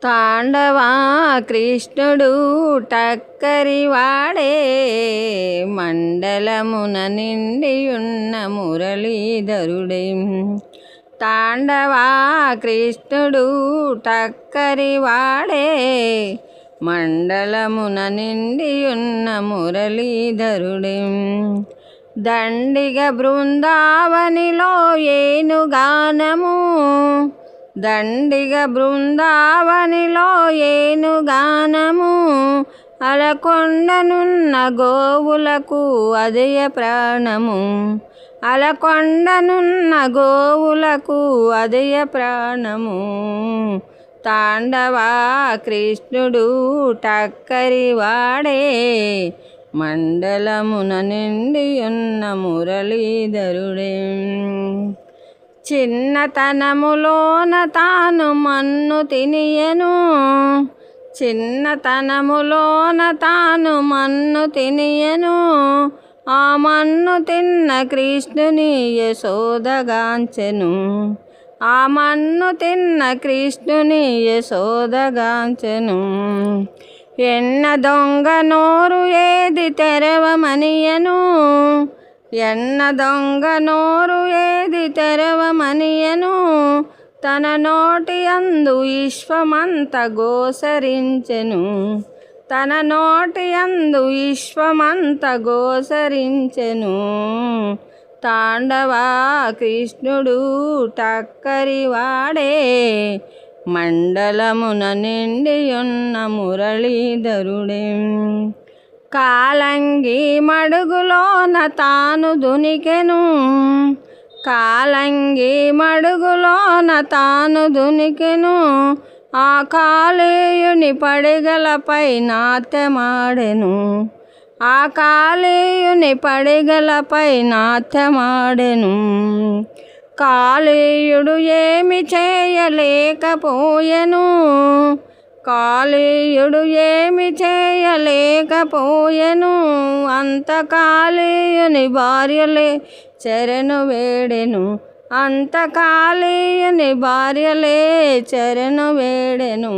తాండవా కృష్ణుడు టక్కరివాడే, మండలమున నిండియున్న మురళీధరుడే. తాండవా కృష్ణుడు టక్కరివాడే, మండలమున నిండియున్న మురళీధరుడే. దండిగ బృందావనిలో ఏనుగానము, దండిగ బృందావనిలో ఏనుగానము, అలకొండనున్న గోవులకు అదయ ప్రాణము, అలకొండనున్న గోవులకు అదయ ప్రాణము. తాండవా కృష్ణుడు టక్కరివాడే, మండలమున నిండియున్న మురళీధరుడే. చిన్నతనములోన తాను మన్ను తినియను, చిన్నతనములోన తాను మన్ను తినియను, ఆ మన్ను తిన్న కృష్ణుని యశోదగాంచెను, ఆ మన్ను తిన్న కృష్ణుని యశోదగాంచెను. ఎన్న దొంగ నోరు ఏది తెరవమనియను, ఎన్న దొంగ నోరు ఏది తెరవమనియను, తన నోటి అందు విశ్వమంత గోసరించెను, తన నోటి అందు విశ్వమంత గోసరించెను. తాండవా కృష్ణుడు టక్కరివాడే, మండలమున నిండియున్న మురళీధరుడే. కాలంగి మడుగులోన తాను దునికెను, కాలంగి మడుగులోన తాను దునికెను, ఆ కాళీయుని పడిగలపై నాట్యమాడెను, ఆ కాళీయుని పడిగలపై నాట్యమాడెను. కాళీయుడు ఏమి చేయలేకపోయెను, కాళీయుడు ఏమి చేయలేకపోయెను, అంత కాళీయుని భార్యలే చరణు వేడెను, అంత కాళీయుని భార్యలే చరణు వేడెను.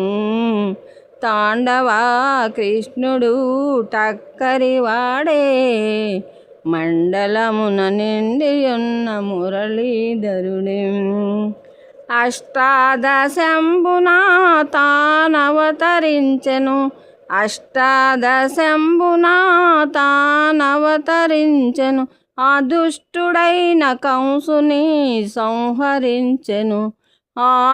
తాండవా కృష్ణుడు టక్కరివాడే, మండలమున నిండియున్న మురళీధరుడే. అష్టాదశంబున తానవతరించెను, అష్టాదశంబున తానవతరించెను, ఆ దుష్టుడైన కంసుని సంహరించెను, ఆ